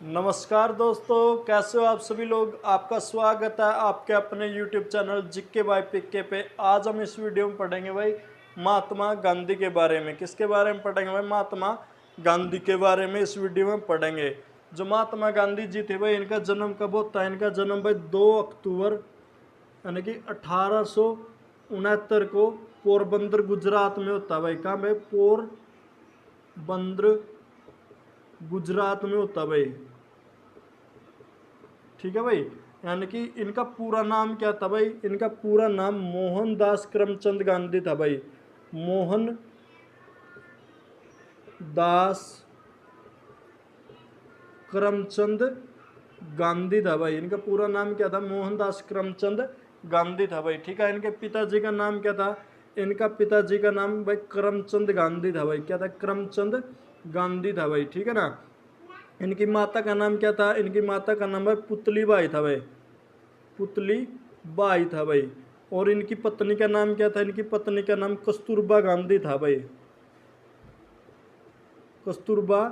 नमस्कार दोस्तों, कैसे हो आप सभी लोग। आपका स्वागत है आपके अपने YouTube चैनल जिक्के बाय पिक्के पे। आज हम इस वीडियो में पढ़ेंगे भाई महात्मा गांधी के बारे में। किसके बारे में पढ़ेंगे भाई? महात्मा गांधी के बारे में इस वीडियो में पढ़ेंगे। जो महात्मा गांधी जी थे भाई, इनका जन्म कब होता है? इनका जन्म भाई 2 अक्टूबर यानी कि 1869 को पोरबंदर गुजरात में होता है भाई। कहाँ भाई? पोरबंदर गुजरात में होता है भाई। ठीक है भाई। यानी कि इनका पूरा नाम क्या था भाई? इनका पूरा नाम मोहनदास करमचंद गांधी था भाई। मोहन दास करमचंद गांधी था भाई। इनका पूरा नाम क्या था? मोहनदास करमचंद गांधी था भाई। ठीक है। इनके पिताजी का नाम क्या था? इनका पिताजी का नाम भाई करमचंद गांधी था भाई। क्या था? करमचंद गांधी था भाई। ठीक है ना। इनकी माता का नाम क्या था? इनकी माता का नाम भाई पुतली बाई था भाई। पुतली बाई था भाई। और इनकी पत्नी का नाम क्या था? इनकी पत्नी का नाम कस्तूरबा गांधी था भाई। कस्तूरबा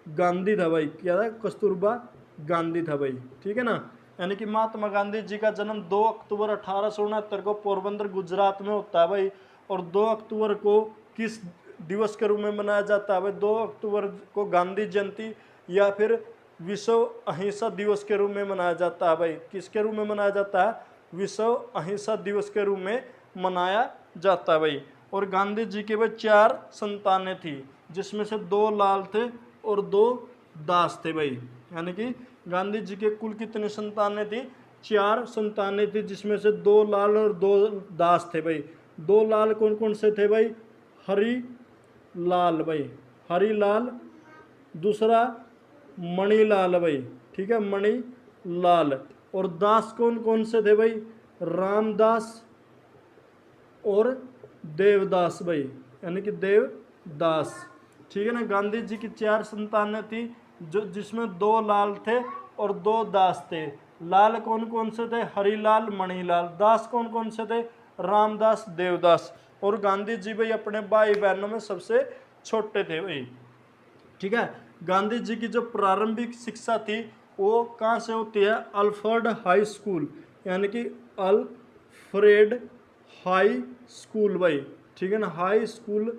गांधी था भाई। क्या था? कस्तूरबा गांधी था भाई। ठीक है ना। यानी कि महात्मा गांधी जी का जन्म 2 अक्टूबर 1869 को पोरबंदर गुजरात में होता है भाई। और 2 अक्टूबर को किस दिवस के रूप में मनाया जाता है भाई? 2 अक्टूबर को गांधी जयंती या फिर विश्व अहिंसा दिवस के रूप में मनाया जाता है भाई। किसके रूप में मनाया जाता है? विश्व अहिंसा दिवस के रूप में मनाया जाता है भाई। और गांधी जी के भाई 4 संतानें थी, जिसमें से 2 लाल थे और 2 दास थे भाई। यानी कि गांधी जी के कुल कितनी संतानें थी? 4 संतानें थी, जिसमें से 2 लाल और 2 दास थे भाई। 2 लाल कौन कौन से थे भाई? हरी लाल भाई, हरी लाल। दूसरा मणिलाल भाई। ठीक है, मणिलाल। और दास कौन कौन से थे भाई? रामदास और देवदास भाई। यानी कि देवदास। ठीक है ना। गांधी जी की 4 संतानें थी, जो जिसमें 2 लाल थे और 2 दास थे। लाल कौन कौन से थे? हरिलाल, मणिलाल। दास कौन कौन से थे? रामदास, देवदास। और गांधी जी भाई अपने भाई बहनों में सबसे छोटे थे भाई। ठीक है। गांधी जी की जो प्रारंभिक शिक्षा थी वो कहाँ से होती है? अल्फ्रेड हाई स्कूल, यानी कि अल्फ्रेड हाई स्कूल भाई। ठीक है ना। हाई स्कूल,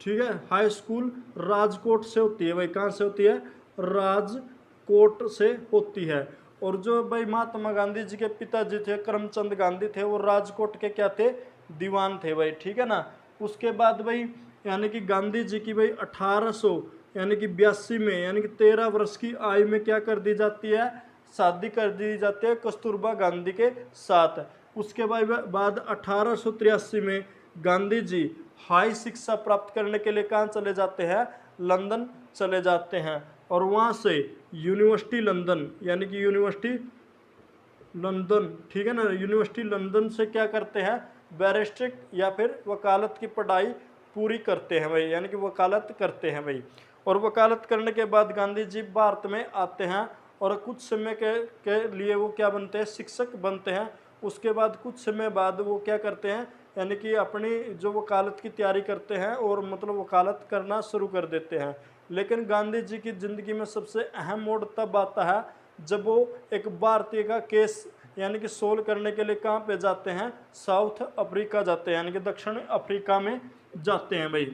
ठीक है, हाई स्कूल राजकोट से होती है भाई। कहाँ से होती है? राजकोट से होती है। और जो भाई महात्मा गांधी जी के पिताजी थे करमचंद गांधी थे, वो राजकोट के क्या थे? दीवान थे भाई। ठीक है ना। उसके बाद भाई यानी कि गांधी जी की भाई 1800 यानी कि 82 में, यानी कि 13 वर्ष की आयु में क्या कर दी जाती है? शादी कर दी जाती है कस्तूरबा गांधी के साथ। उसके बाद 1883 में गांधी जी हाई शिक्षा प्राप्त करने के लिए कहाँ चले जाते हैं? लंदन चले जाते हैं। और वहाँ से यूनिवर्सिटी लंदन, यानी कि यूनिवर्सिटी लंदन, ठीक है ना, यूनिवर्सिटी लंदन से क्या करते हैं? बैरिस्टर या फिर वकालत की पढ़ाई पूरी करते हैं भाई। यानी कि वकालत करते हैं भाई। और वकालत करने के बाद गांधी जी भारत में आते हैं और कुछ समय के लिए वो क्या बनते हैं? शिक्षक बनते हैं। उसके बाद कुछ समय बाद वो क्या करते हैं? यानी कि अपनी जो वकालत की तैयारी करते हैं और मतलब वकालत करना शुरू कर देते हैं। लेकिन गांधी जी की ज़िंदगी में सबसे अहम मोड़ तब आता है जब वो एक भारतीय का केस यानी कि सोल्व करने के लिए कहाँ पे जाते हैं? साउथ अफ्रीका जाते हैं, यानी कि दक्षिण अफ्रीका में जाते हैं भाई।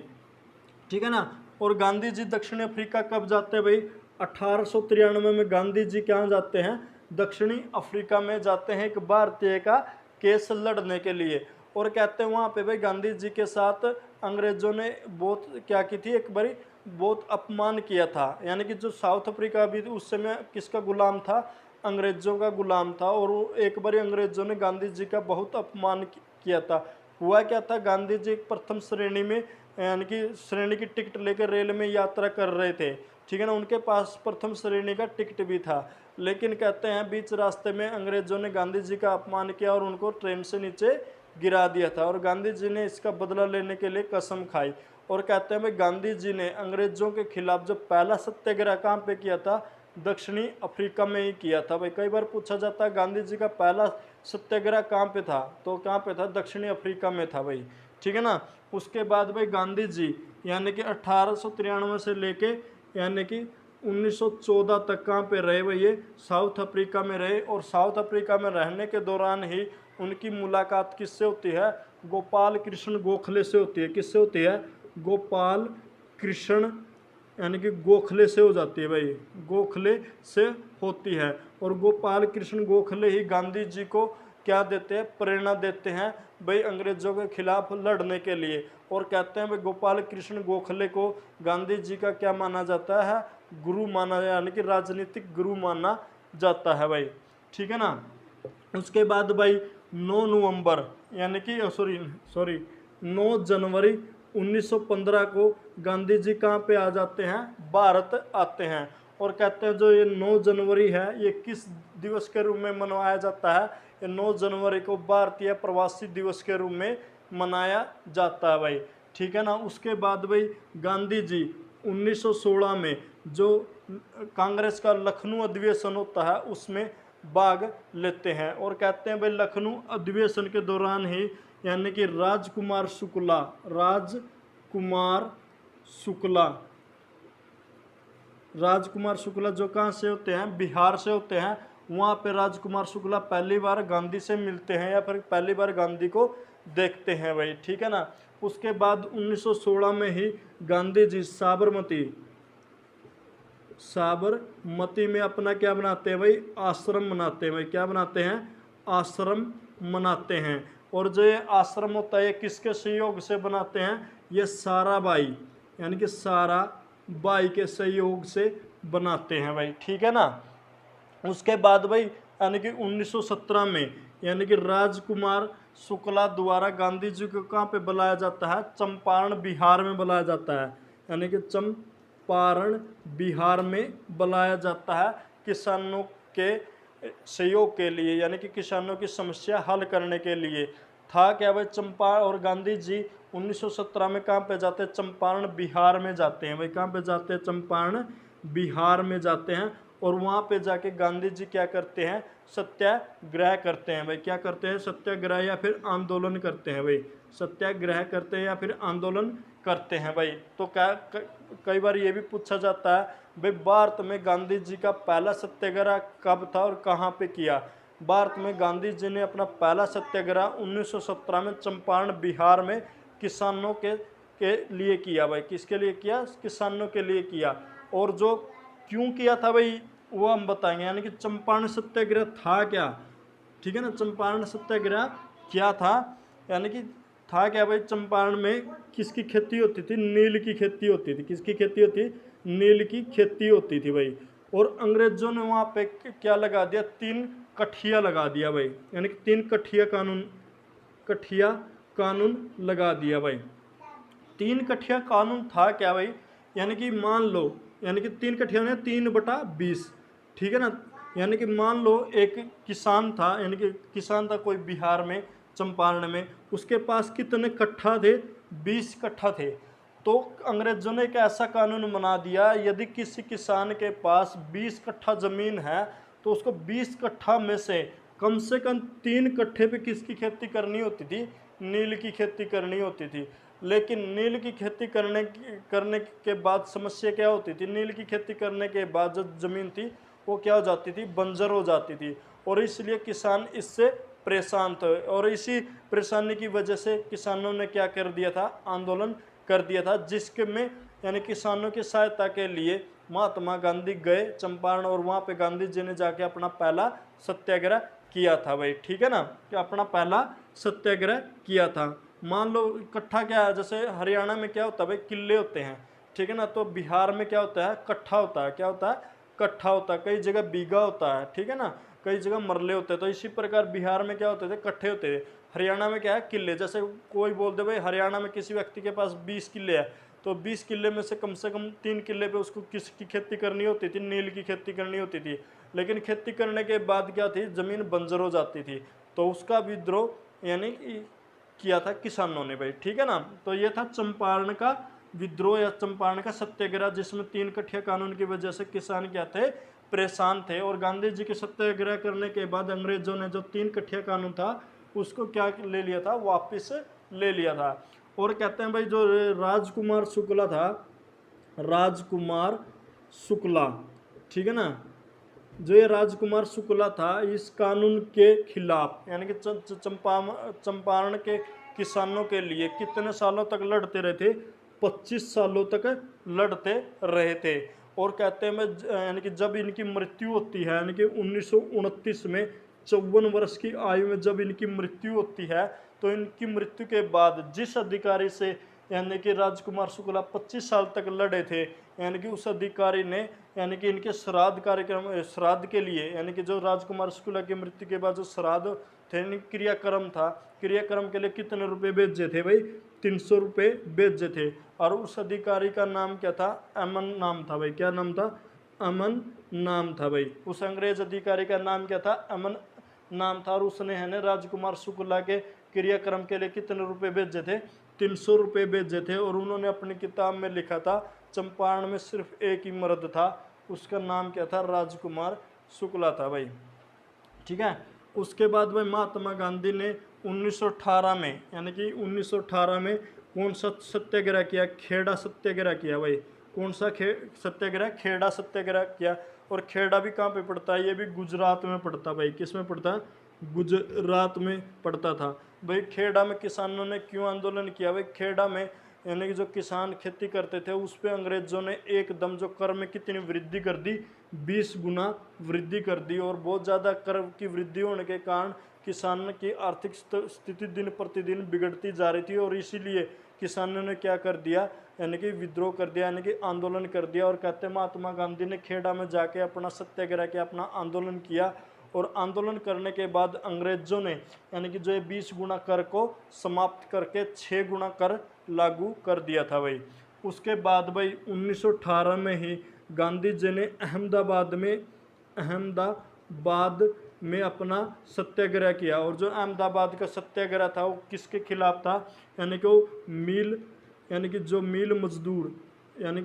ठीक है ना। और गांधी जी दक्षिण अफ्रीका कब जाते हैं भाई? 1893 में गांधी जी कहाँ जाते हैं? दक्षिणी अफ्रीका में जाते हैं, एक भारतीय का केस लड़ने के लिए। और कहते हैं वहाँ पे भाई गांधी जी के साथ अंग्रेजों ने बहुत क्या की थी? एक बारी बहुत अपमान किया था। यानी कि जो साउथ अफ्रीका भी उस समय किसका गुलाम था? अंग्रेजों का गुलाम था। और वो एक बारी अंग्रेजों ने गांधी जी का बहुत अपमान किया था। हुआ क्या था? गांधी जी प्रथम श्रेणी में यानी कि श्रेणी की टिकट लेकर रेल में यात्रा कर रहे थे। ठीक है ना। उनके पास प्रथम श्रेणी का टिकट भी था। लेकिन कहते हैं बीच रास्ते में अंग्रेजों ने गांधी जी का अपमान किया और उनको ट्रेन से नीचे गिरा दिया था। और गांधी जी ने इसका बदला लेने के लिए कसम खाई। और कहते हैं भाई गांधी जी ने अंग्रेजों के खिलाफ जो पहला सत्याग्रह कहाँ पे किया था? दक्षिणी अफ्रीका में ही किया था भाई। कई बार पूछा जाता है गांधी जी का पहला सत्याग्रह कहाँ पे था? तो कहाँ पे था? दक्षिणी अफ्रीका में था भाई। ठीक है ना। उसके बाद भाई गांधी जी यानी कि 1893 से लेके यानी कि 1914 तक कहाँ पे रहे भाई, ये साउथ अफ्रीका में रहे। और साउथ अफ्रीका में रहने के दौरान ही उनकी मुलाकात किससे होती है, गोपाल कृष्ण गोखले से होती है। किससे होती है, गोपाल कृष्ण यानी कि गोखले से हो जाती है भाई, गोखले से होती है। और गोपाल कृष्ण गोखले ही गांधी जी को क्या देते हैं, प्रेरणा देते हैं भाई अंग्रेजों के खिलाफ लड़ने के लिए। और कहते हैं भाई गोपाल कृष्ण गोखले को गांधी जी का क्या माना जाता है, गुरु माना, यानी कि राजनीतिक गुरु माना जाता है भाई, ठीक है ना। उसके बाद भाई 9 नवंबर यानी कि सॉरी 9 जनवरी 1915 को गांधी जी कहाँ पे आ जाते हैं, भारत आते हैं। और कहते हैं जो ये 9 जनवरी है ये किस दिवस के रूप में मनाया जाता है, ये 9 जनवरी को भारतीय प्रवासी दिवस के रूप में मनाया जाता है भाई, ठीक है ना। उसके बाद भाई गांधी जी 1916 में जो कांग्रेस का लखनऊ अधिवेशन होता है उसमें भाग लेते हैं। और कहते हैं भाई लखनऊ अधिवेशन के दौरान ही यानी कि राजकुमार शुक्ला जो कहाँ से होते हैं, बिहार से होते हैं। वहाँ पे राजकुमार शुक्ला पहली बार गांधी से मिलते हैं या फिर पहली बार गांधी को देखते हैं भाई, ठीक है ना। उसके बाद 1916 में ही गांधी जी साबरमती में अपना क्या बनाते हैं भाई, आश्रम बनाते हैं भाई। क्या बनाते हैं, आश्रम मनाते हैं। और जो ये आश्रम होता है ये किसके सहयोग से बनाते हैं, ये साराबाई यानी कि साराबाई के सहयोग से बनाते हैं भाई, ठीक है ना। उसके बाद भाई यानी कि 1917 में यानी कि राजकुमार शुक्ला द्वारा गांधी जी को कहाँ पे बुलाया जाता है, चंपारण बिहार में बुलाया जाता है। यानी कि चंपारण बिहार में बुलाया जाता है किसानों के सहयोग के लिए, यानी कि किसानों की समस्या हल करने के लिए। था क्या भाई, चंपारण। और गांधी जी 1917 में कहाँ पे जाते हैं, चंपारण बिहार में जाते हैं भाई। कहाँ पे जाते हैं, चंपारण बिहार में जाते हैं। और वहाँ पे जाके गांधी जी क्या करते हैं, सत्याग्रह करते हैं भाई। क्या करते हैं, सत्याग्रह या फिर आंदोलन करते हैं भाई। सत्याग्रह करते हैं या फिर आंदोलन करते हैं भाई। तो क्या कई बार ये भी पूछा जाता है भाई भारत में गांधी जी का पहला सत्याग्रह कब था और कहाँ पे किया। भारत में गांधी जी ने अपना पहला सत्याग्रह 1917 में चंपारण बिहार में किसानों के लिए किया भाई। किसके लिए किया, किसानों के लिए किया। और जो क्यों किया था भाई वो हम बताएंगे। यानी कि चंपारण सत्याग्रह था क्या, ठीक है ना। चंपारण सत्याग्रह क्या था, यानी कि था क्या भाई, चंपारण में किसकी खेती होती थी, नील की खेती होती थी। किसकी खेती होती, नील की खेती होती थी भाई। और अंग्रेजों ने वहाँ पे क्या लगा दिया, 3 कठिया लगा दिया भाई। यानी कि 3 कठिया कानून लगा दिया भाई। 3 कठिया कानून था क्या भाई, यानी कि मान लो, यानी कि 3 कठिया ने 3/20, ठीक है ना। यानी कि मान लो एक किसान था, यानी कि किसान था कोई बिहार में चंपारण में, उसके पास कितने कट्ठा थे, 20 कट्ठा थे। तो अंग्रेजों ने एक ऐसा कानून बना दिया, यदि किसी किसान के पास 20 कट्ठा जमीन है तो उसको 20 कट्ठा में से कम 3 कट्ठे पे किसकी खेती करनी होती थी, नील की खेती करनी होती थी। लेकिन नील की खेती करने के बाद समस्या क्या होती थी, नील की खेती करने के बाद जो जमीन थी वो क्या हो जाती थी, बंजर हो जाती थी। और इसलिए किसान इससे परेशान थे। और इसी परेशानी की वजह से किसानों ने क्या कर दिया था, आंदोलन कर दिया था, जिसके में यानी किसानों की सहायता के लिए महात्मा गांधी गए चंपारण। और वहाँ पे गांधी जी ने जाके अपना पहला सत्याग्रह किया था भाई, ठीक है ना। कि अपना पहला सत्याग्रह किया था। मान लो इकट्ठा क्या है, जैसे हरियाणा में क्या होता है भाई, किले होते हैं, ठीक है ना। तो बिहार में क्या होता है, कट्ठा होता है। क्या होता है, कट्ठा होता है। कई जगह बीघा होता है, ठीक है ना। कई जगह मरले होते हैं। तो इसी प्रकार बिहार में क्या होते थे, कट्ठे होते थे। हरियाणा में क्या है, किले। जैसे कोई बोल दे भाई हरियाणा में किसी व्यक्ति के पास 20 किले है, तो 20 किले में से कम 3 किले पे उसको किसकी खेती करनी होती थी, नील की खेती करनी होती थी। लेकिन खेती करने के बाद क्या थी, जमीन बंजर हो जाती थी। तो उसका विद्रोह यानी किया था किसानों ने भाई, ठीक है ना। तो ये था चंपारण का विद्रोह या चंपारण का सत्याग्रह, जिसमें 3 कठिया कानून की वजह से किसान क्या थे, परेशान थे। और गांधी जी के सत्याग्रह करने के बाद अंग्रेजों ने जो 3 कठिया कानून था उसको क्या ले लिया था, वापस ले लिया था। और कहते हैं भाई जो राजकुमार शुक्ला था, राजकुमार शुक्ला, ठीक है ना, जो ये राजकुमार शुक्ला था, इस कानून के खिलाफ यानी कि चंपारण के किसानों के लिए कितने सालों तक लड़ते रहे थे? 25 सालों तक लड़ते रहे थे। और कहते हैं मैं यानी कि जब इनकी मृत्यु होती है, यानी कि 1929 में 54 वर्ष की आयु में जब इनकी मृत्यु होती है, तो इनकी मृत्यु के बाद जिस अधिकारी से यानी कि राजकुमार शुक्ला 25 साल तक लड़े थे, यानी कि उस अधिकारी ने यानी कि इनके श्राद्ध कार्यक्रम श्राद्ध के लिए, यानी कि जो राजकुमार शुक्ला की मृत्यु के बाद जो श्राद्ध थे, क्रियाक्रम था, क्रियाक्रम के लिए कितने रुपए भेजे थे भाई? 300 रुपये भेजे थे। और उस अधिकारी का नाम क्या था? अमन नाम था भाई। क्या नाम था? अमन नाम था भाई। उस अंग्रेज अधिकारी का नाम क्या था? अमन नाम था। और उसने है ना राजकुमार शुक्ला के क्रियाक्रम के लिए कितने रुपए भेजे थे? 300 रुपये भेजे थे। और उन्होंने अपनी किताब में लिखा था चंपारण में सिर्फ एक ही मर्द था, उसका नाम क्या था? राजकुमार शुक्ला था भाई, ठीक है। उसके बाद भाई महात्मा गांधी ने 1918 में, यानी कि 1918 में कौन सा सत्याग्रह किया? खेड़ा सत्याग्रह किया भाई। कौन सा सत्याग्रह? खेड़ा सत्याग्रह किया। और खेड़ा भी कहाँ पे पड़ता है? ये भी गुजरात में पड़ता भाई। किस में पड़ता है? गुजरात में पड़ता था भाई। खेड़ा में किसानों ने क्यों आंदोलन किया भाई? खेड़ा में यानी कि जो किसान खेती करते थे उस पर अंग्रेजों ने एकदम जो कर में कितनी वृद्धि कर दी? 20 गुना वृद्धि कर दी। और बहुत ज़्यादा कर की वृद्धि होने के कारण किसान की आर्थिक स्थिति दिन प्रतिदिन बिगड़ती जा रही थी। और इसीलिए किसानों ने क्या कर दिया? यानी कि विद्रोह कर दिया, यानी कि आंदोलन कर दिया। और कहते हैं महात्मा गांधी ने खेड़ा में जाके अपना सत्याग्रह किया, अपना आंदोलन किया। और आंदोलन करने के बाद अंग्रेजों ने यानी कि जो ये 20 गुना कर को समाप्त करके 6 गुना कर लागू कर दिया था भाई। उसके बाद भाई 1918 में ही गांधी जी ने अहमदाबाद में अपना सत्याग्रह किया। और जो अहमदाबाद का सत्याग्रह था वो किसके खिलाफ था? यानी कि वो यानी कि जो मिल मजदूर यानी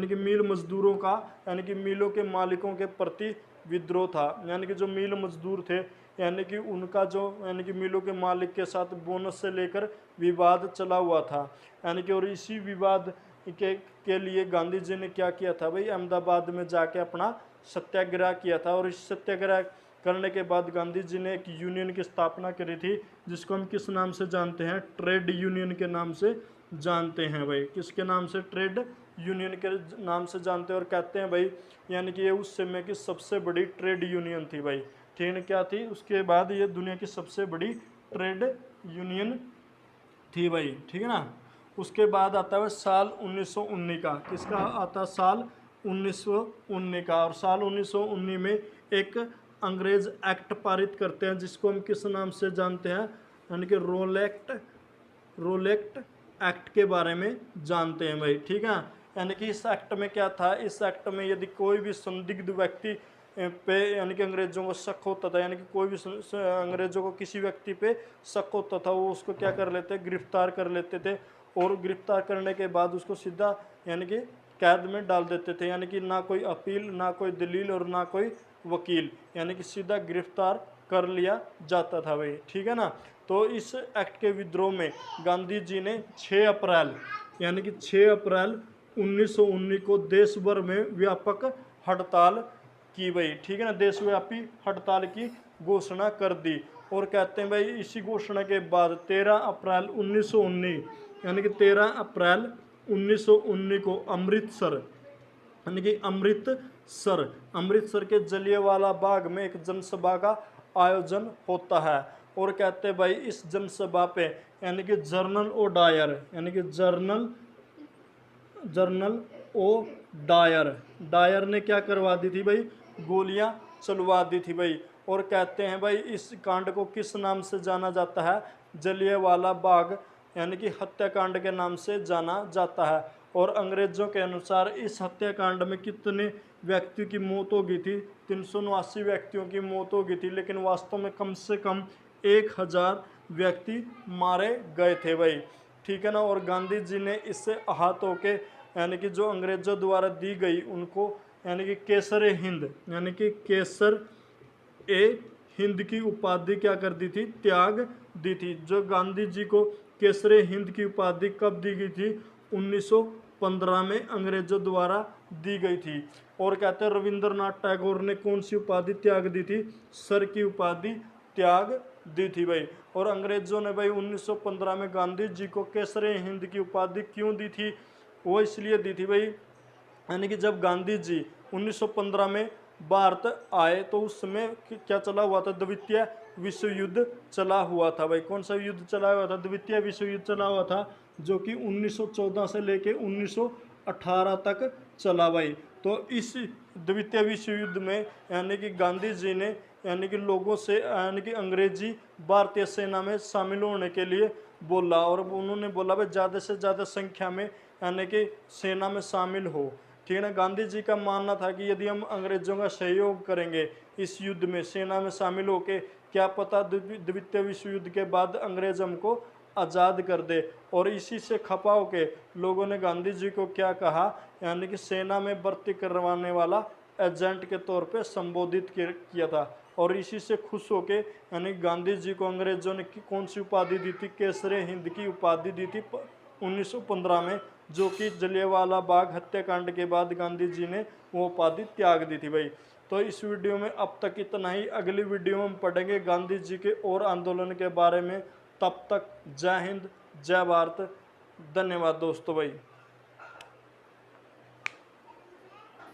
कि मिल मजदूरों का, यानी कि मिलों के मालिकों के प्रति विद्रोह था। यानी कि जो मिल मजदूर थे, यानी कि उनका जो यानी कि मिलों के मालिक के साथ बोनस से लेकर विवाद चला हुआ था, यानी कि और इसी विवाद के लिए गांधी जी ने क्या किया था भाई? अहमदाबाद में जाके अपना सत्याग्रह किया था। और इस सत्याग्रह करने के बाद गांधी जी ने एक यूनियन की स्थापना करी थी, जिसको हम किस नाम से जानते हैं? ट्रेड यूनियन के नाम से जानते हैं भाई। किसके नाम से? ट्रेड यूनियन के नाम से जानते हैं। और कहते हैं भाई यानी कि ये उस समय की सबसे बड़ी ट्रेड यूनियन थी भाई। ठीक है, क्या थी? उसके बाद ये दुनिया की सबसे बड़ी ट्रेड यूनियन थी भाई, ठीक है ना। उसके बाद आता है साल 1919 का। किसका आता? साल 1919 का। और साल 1919 में एक अंग्रेज एक्ट पारित करते हैं, जिसको हम किस नाम से जानते हैं? यानी कि रोलेक्ट एक्ट के बारे में जानते हैं भाई, ठीक है। यानी कि इस एक्ट में क्या था? इस एक्ट में यदि कोई भी संदिग्ध व्यक्ति पे यानी कि अंग्रेजों को शक होता था, यानी कि कोई भी अंग्रेजों को किसी व्यक्ति पे शक होता था, वो उसको क्या कर लेते? गिरफ्तार कर लेते थे। और गिरफ्तार करने के बाद उसको सीधा यानी कि कैद में डाल देते थे। यानी कि ना कोई अपील, ना कोई दलील और ना कोई वकील, यानी कि सीधा गिरफ्तार कर लिया जाता था भाई, ठीक है ना। तो इस एक्ट के विद्रोह में गांधी जी ने 6 अप्रैल यानी कि 6 अप्रैल 1919 को देश भर में व्यापक हड़ताल की भाई, ठीक है ना। देशव्यापी हड़ताल की घोषणा कर दी। और कहते हैं भाई इसी घोषणा के बाद 13 अप्रैल 1919 यानी कि 13 अप्रैल 1919 को अमृतसर यानी कि अमृतसर के जलियांवाला बाग में एक जनसभा का आयोजन होता है। और कहते हैं भाई इस जनसभा पे यानी कि जर्नल ओ डायर ने क्या करवा दी थी भाई? गोलियां चलवा दी थी भाई। और कहते हैं भाई इस कांड को किस नाम से जाना जाता है? जलियांवाला बाग यानी कि हत्याकांड के नाम से जाना जाता है। और अंग्रेजों के अनुसार इस हत्याकांड में कितने व्यक्तियों की मौत हो गई थी? 379 व्यक्तियों की मौत हो गई थी, लेकिन वास्तव में कम से कम 1000 व्यक्ति मारे गए थे भाई, ठीक है ना। और गांधी जी ने इससे आहत होके यानी कि जो अंग्रेजों द्वारा दी गई उनको यानी कि केसर हिंद यानी कि केसर ए हिंद की उपाधि क्या कर दी थी? त्याग दी थी। जो गांधी जी को केसर हिंद की उपाधि कब दी गई थी? 1915 में अंग्रेजों द्वारा दी गई थी। और कहते हैं रविंद्रनाथ टैगोर ने कौन सी उपाधि त्याग दी थी? सर की उपाधि त्याग दी थी भाई। और अंग्रेजों ने भाई 1915 में गांधी जी को केसरे हिंद की उपाधि क्यों दी थी? वो इसलिए दी थी भाई, यानी कि जब गांधी जी 1915 में भारत आए तो उस समय क्या चला हुआ था? द्वितीय विश्व युद्ध चला हुआ था भाई। कौन सा युद्ध चला हुआ था? द्वितीय विश्व युद्ध चला हुआ था, जो कि 1914 से लेके 1918 तक चला भाई। तो इस द्वितीय विश्व युद्ध में यानी कि गांधी जी ने यानी कि लोगों से यानी कि अंग्रेजी भारतीय सेना में शामिल होने के लिए बोला, और उन्होंने बोला भाई ज़्यादा से ज़्यादा संख्या में यानी कि सेना में शामिल हो। ठीक है ना। गांधी जी का मानना था कि यदि हम अंग्रेजों का सहयोग करेंगे इस युद्ध में, सेना में शामिल होके, क्या पता द्वितीय विश्व युद्ध के बाद अंग्रेज हमको आज़ाद कर दे। और इसी से खपा होके लोगों ने गांधी जी को क्या कहा, यानी कि सेना में भर्ती करवाने वाला एजेंट के तौर पे संबोधित किया था। और इसी से खुश होके यानी गांधी जी को अंग्रेजों ने कौन सी उपाधि दी थी? केसरे हिंद की उपाधि दी थी 1915 में, जो कि जलियांवाला बाग हत्याकांड के बाद गांधी जी ने वो उपाधि त्याग दी थी भाई। तो इस वीडियो में अब तक इतना ही। अगली वीडियो में हम पढ़ेंगे गांधी जी के और आंदोलन के बारे में। तब तक जय हिंद, जय भारत। धन्यवाद दोस्तों भाई।